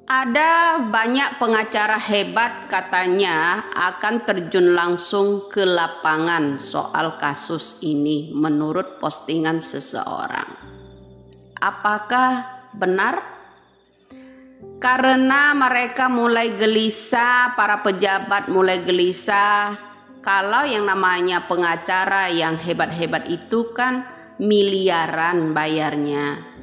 Ada banyak pengacara hebat katanya akan terjun langsung ke lapangan soal kasus ini menurut postingan seseorang. Apakah benar? Karena mereka mulai gelisah, para pejabat mulai gelisah. Kalau yang namanya pengacara yang hebat-hebat itu kan miliaran bayarnya.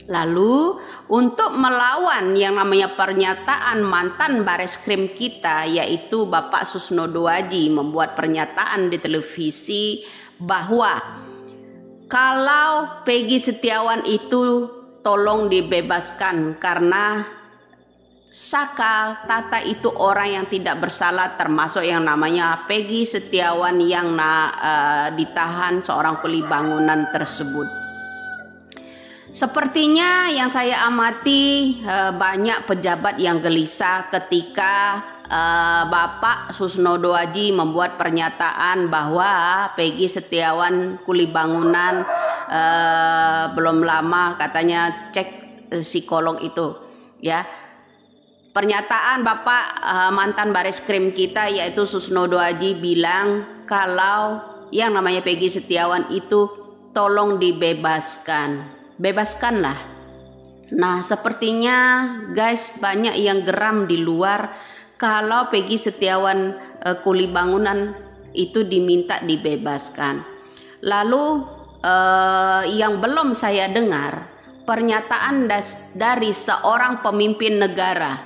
Lalu untuk melawan yang namanya pernyataan mantan Bareskrim kita, yaitu Bapak Susno Doaji, membuat pernyataan di televisi bahwa kalau Peggy Setiawan itu tolong dibebaskan karena Saka Tata itu orang yang tidak bersalah, termasuk yang namanya Peggy Setiawan yang ditahan seorang kuli bangunan tersebut. Sepertinya yang saya amati banyak pejabat yang gelisah ketika Bapak Susno Doaji membuat pernyataan bahwa Peggy Setiawan kuli bangunan belum lama katanya cek psikolog itu ya. Pernyataan Bapak mantan Bareskrim kita yaitu Susno Doaji bilang kalau yang namanya Peggy Setiawan itu tolong dibebaskan. Bebaskanlah. Nah, sepertinya guys banyak yang geram di luar kalau Peggy Setiawan kuli bangunan itu diminta dibebaskan. Lalu yang belum saya dengar pernyataan dari seorang pemimpin negara.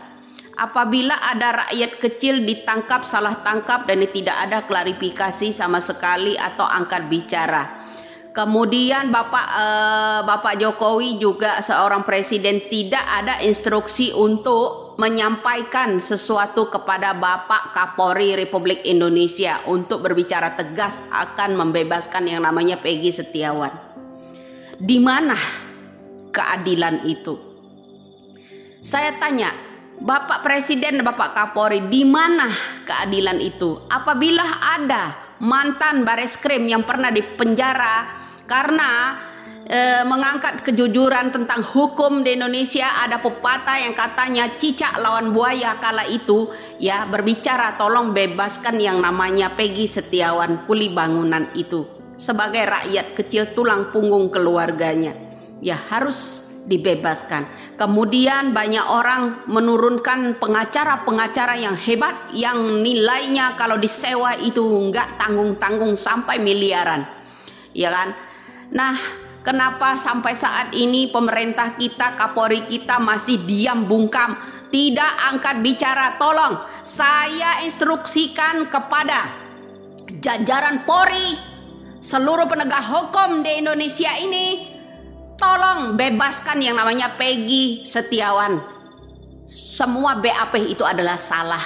Apabila ada rakyat kecil ditangkap, salah tangkap dan tidak ada klarifikasi sama sekali atau angkat bicara. Kemudian Bapak Jokowi juga seorang presiden tidak ada instruksi untuk menyampaikan sesuatu kepada Bapak Kapolri Republik Indonesia untuk berbicara tegas akan membebaskan yang namanya Peggy Setiawan. Di mana keadilan itu? Saya tanya, Bapak Presiden dan Bapak Kapolri, di mana keadilan itu? Apabila ada mantan Bareskrim yang pernah dipenjara karena mengangkat kejujuran tentang hukum di Indonesia, ada pepatah yang katanya cicak lawan buaya kala itu ya, berbicara tolong bebaskan yang namanya Peggy Setiawan kuli bangunan itu sebagai rakyat kecil tulang punggung keluarganya ya, harus dibebaskan. Kemudian banyak orang menurunkan pengacara-pengacara yang hebat yang nilainya kalau disewa itu enggak tanggung-tanggung sampai miliaran ya kan. Nah, kenapa sampai saat ini pemerintah kita, Kapolri kita masih diam bungkam, tidak angkat bicara? Tolong saya instruksikan kepada jajaran Polri, seluruh penegak hukum di Indonesia ini, tolong bebaskan yang namanya Peggy Setiawan. Semua BAP itu adalah salah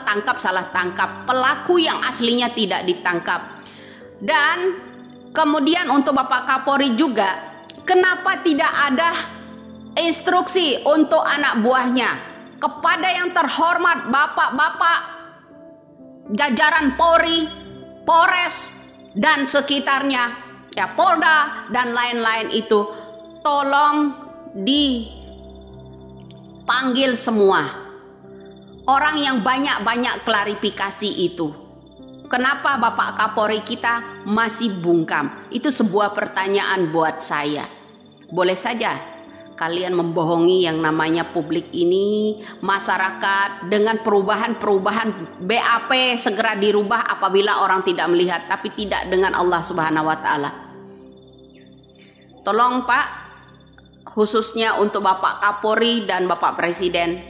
tangkap, pelaku yang aslinya tidak ditangkap. Dan kemudian untuk Bapak Kapolri juga, kenapa tidak ada instruksi untuk anak buahnya kepada yang terhormat bapak-bapak jajaran Polri, Polres dan sekitarnya ya, Polda dan lain-lain itu, tolong dipanggil semua orang yang banyak klarifikasi itu. Kenapa Bapak Kapolri kita masih bungkam? Itu sebuah pertanyaan buat saya. Boleh saja kalian membohongi yang namanya publik ini, masyarakat, dengan perubahan BAP segera dirubah apabila orang tidak melihat, tapi tidak dengan Allah Subhanahu wa taala. Tolong Pak, khususnya untuk Bapak Kapolri dan Bapak Presiden,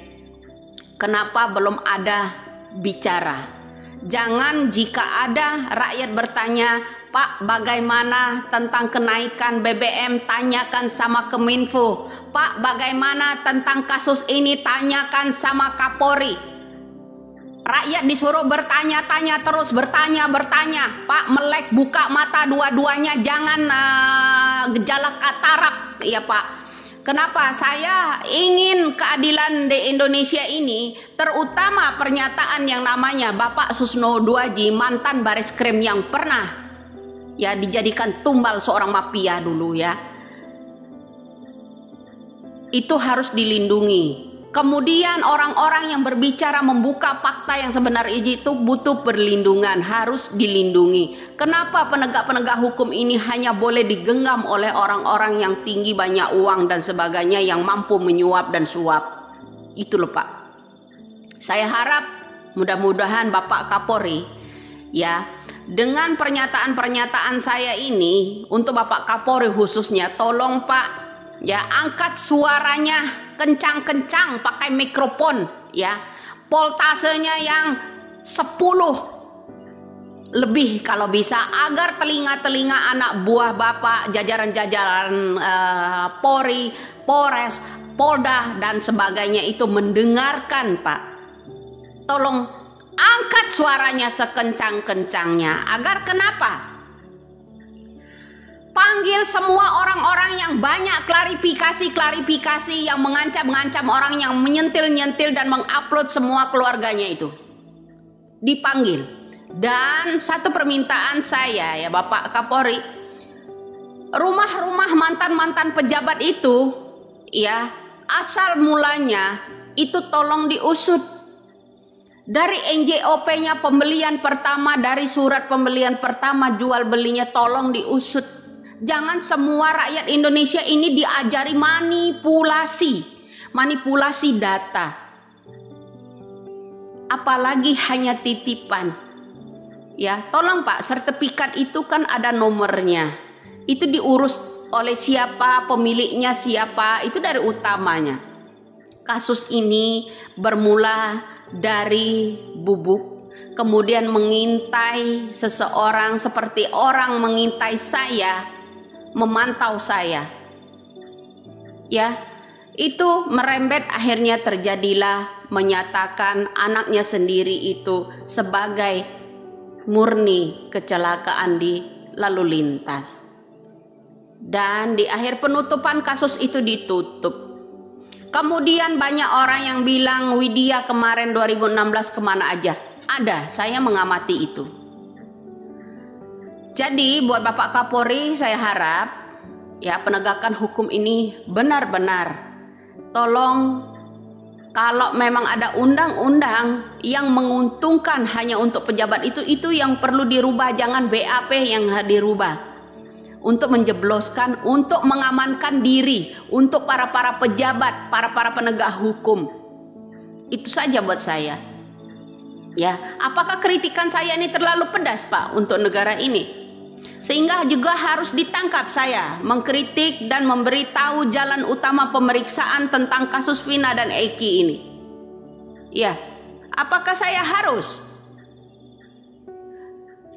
kenapa belum ada bicara? Jangan jika ada rakyat bertanya, Pak bagaimana tentang kenaikan BBM, tanyakan sama Kominfo. Pak bagaimana tentang kasus ini, tanyakan sama Kapolri. Rakyat disuruh bertanya-tanya terus, bertanya. Pak melek buka mata dua-duanya, jangan gejala katarak ya Pak. Kenapa saya ingin keadilan di Indonesia ini, terutama pernyataan yang namanya Bapak Susno Doaji, mantan Bareskrim yang pernah ya dijadikan tumbal seorang mafia dulu ya. itu harus dilindungi. Kemudian orang-orang yang berbicara membuka fakta yang sebenarnya itu butuh perlindungan, harus dilindungi. Kenapa penegak-penegak hukum ini hanya boleh digenggam oleh orang-orang yang tinggi, banyak uang dan sebagainya, yang mampu menyuap dan suap? Itu loh Pak. Saya harap mudah-mudahan Bapak Kapolri ya, dengan pernyataan-pernyataan saya ini untuk Bapak Kapolri khususnya, tolong Pak ya, angkat suaranya kencang-kencang pakai mikrofon ya, voltasenya yang 10 lebih kalau bisa, agar telinga-telinga anak buah Bapak, jajaran-jajaran Polri, Polres, Polda dan sebagainya itu mendengarkan Pak. Tolong angkat suaranya sekencang-kencangnya, agar kenapa? Panggil semua orang-orang yang banyak klarifikasi yang mengancam orang, yang menyentil-nyentil dan mengupload semua keluarganya itu. Dipanggil. Dan satu permintaan saya ya Bapak Kapolri, rumah-rumah mantan-mantan pejabat itu ya, asal mulanya itu tolong diusut. Dari NJOP-nya pembelian pertama, dari surat pembelian pertama jual belinya tolong diusut. Jangan semua rakyat Indonesia ini diajari manipulasi data. Apalagi hanya titipan. Ya, tolong Pak, sertifikat itu kan ada nomornya. Itu diurus oleh siapa, pemiliknya siapa, itu dari utamanya. Kasus ini bermula dari bubuk, kemudian mengintai seseorang seperti orang mengintai saya, memantau saya. Ya, itu merembet, akhirnya terjadilah menyatakan anaknya sendiri itu sebagai murni kecelakaan di lalu lintas. Dan di akhir penutupan kasus itu ditutup. Kemudian banyak orang yang bilang Widya kemarin 2016 kemana aja? Ada, saya mengamati itu. Jadi buat Bapak Kapolri, saya harap ya penegakan hukum ini benar-benar tolong, kalau memang ada undang-undang yang menguntungkan hanya untuk pejabat itu yang perlu dirubah, jangan BAP yang dirubah. Untuk menjebloskan, untuk mengamankan diri, untuk para pejabat, para penegak hukum. Itu saja buat saya. Ya, apakah kritikan saya ini terlalu pedas Pak untuk negara ini? Sehingga juga harus ditangkap saya mengkritik dan memberitahu jalan utama pemeriksaan tentang kasus Vina dan Eki ini. Ya, apakah saya harus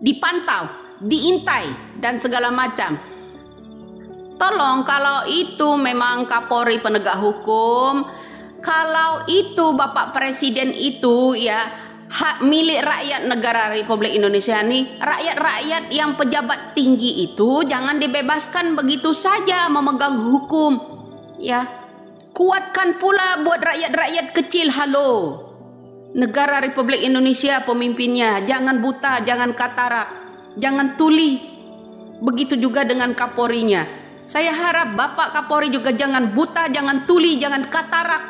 dipantau, diintai dan segala macam? Tolong, kalau itu memang Kapolri penegak hukum, kalau itu Bapak Presiden itu ya hak milik rakyat negara Republik Indonesia ini, rakyat-rakyat yang pejabat tinggi itu jangan dibebaskan begitu saja memegang hukum. Ya, kuatkan pula buat rakyat-rakyat kecil. Halo, negara Republik Indonesia pemimpinnya jangan buta, jangan katarak, jangan tuli. Begitu juga dengan Kapolrinya. Saya harap Bapak Kapolri juga jangan buta, jangan tuli, jangan katarak.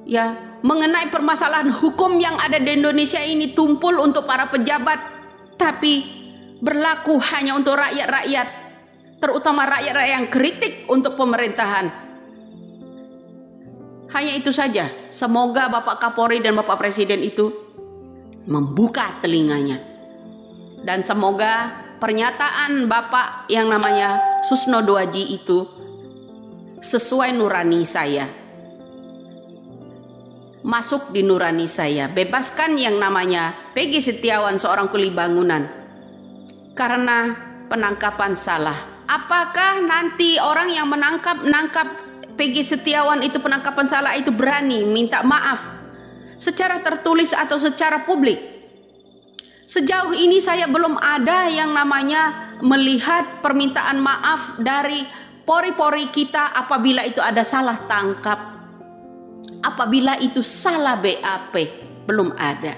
Ya, mengenai permasalahan hukum yang ada di Indonesia ini tumpul untuk para pejabat, tapi berlaku hanya untuk rakyat-rakyat, terutama rakyat-rakyat yang kritik untuk pemerintahan. Hanya itu saja. Semoga Bapak Kapolri dan Bapak Presiden itu membuka telinganya. Dan semoga pernyataan Bapak yang namanya Susno Doaji itu sesuai nurani saya. Masuk di nurani saya, bebaskan yang namanya Peggy Setiawan, seorang kuli bangunan, karena penangkapan salah. Apakah nanti orang yang menangkap Peggy Setiawan itu penangkapan salah itu berani minta maaf secara tertulis atau secara publik? Sejauh ini saya belum ada yang namanya melihat permintaan maaf dari polri-polri kita apabila itu ada salah tangkap. Apabila itu salah BAP, belum ada.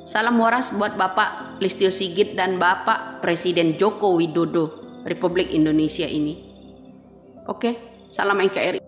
Salam waras buat Bapak Listio Sigit dan Bapak Presiden Joko Widodo Republik Indonesia ini. Oke, Salam NKRI.